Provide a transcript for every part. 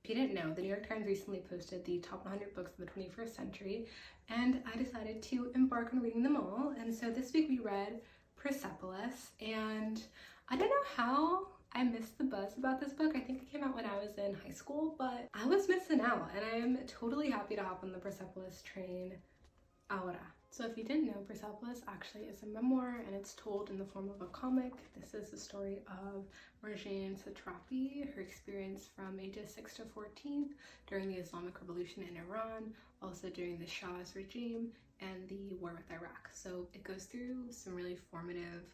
If you didn't know, the New York Times recently posted the top 100 books of the 21st century, and I decided to embark on reading them all. And so this week we read Persepolis, and I don't know how I missed the buzz about this book. I think it came out when I was in high school, but I was missing out, and I am totally happy to hop on the Persepolis train ahora. So if you didn't know, Persepolis actually is a memoir, and it's told in the form of a comic. This is the story of Marjane Satrapi, her experience from ages 6 to 14 during the Islamic Revolution in Iran, also during the Shah's regime and the war with Iraq. So it goes through some really formative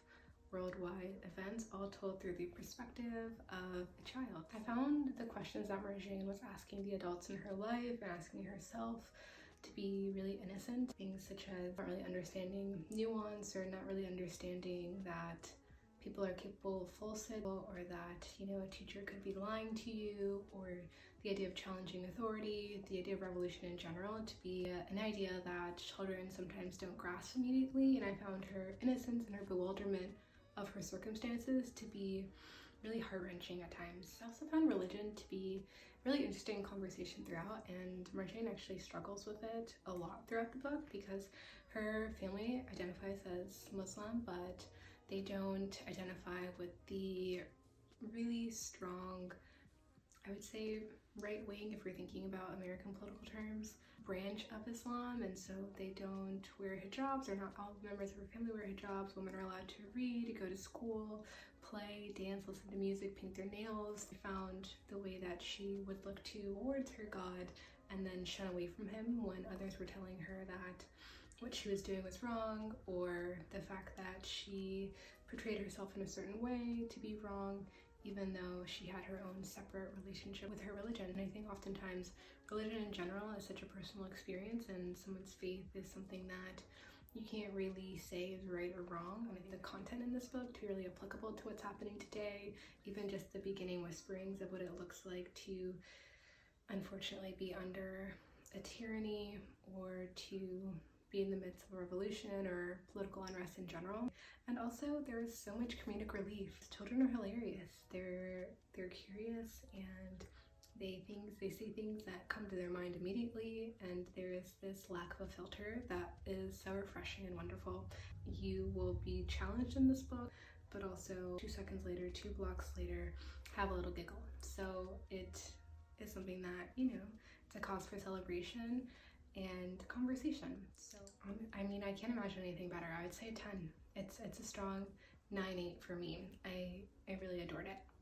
worldwide events, all told through the perspective of a child. I found the questions that Marjane was asking the adults in her life and asking herself to be really innocent. Things such as not really understanding nuance, or not really understanding that people are capable of falsehood, or that, you know, a teacher could be lying to you, or the idea of challenging authority, the idea of revolution in general to be an idea that children sometimes don't grasp immediately. And I found her innocence and her bewilderment of her circumstances to be really heart-wrenching at times. I also found religion to be a really interesting conversation throughout, and Marjane actually struggles with it a lot throughout the book because her family identifies as Muslim, but they don't identify with the really strong, I would say right-wing, if we're thinking about American political terms, branch of Islam, and so they don't wear hijabs, or not all members of her family wear hijabs. Women are allowed to read, go to school, play, dance, listen to music, paint their nails. I found the way that she would look towards her God and then shun away from him when others were telling her that what she was doing was wrong, or the fact that she portrayed herself in a certain way to be wrong, even though she had her own separate relationship with her religion. And I think oftentimes religion in general is such a personal experience, and someone's faith is something that you can't really say is right or wrong. And I think the content in this book to be really applicable to what's happening today, even just the beginning whisperings of what it looks like to unfortunately be under a tyranny, or to be in the midst of a revolution or political unrest in general. And also there is so much comedic relief. Children are hilarious. They're curious, and they say things that come to their mind immediately, and there is this lack of a filter that is so refreshing and wonderful. You will be challenged in this book, but also 2 seconds later, 2 blocks later, have a little giggle. So it is something that, you know, it's a cause for celebration and conversation. So I mean, I can't imagine anything better. I would say a 10. It's a strong 9-8 for me. I really adored it.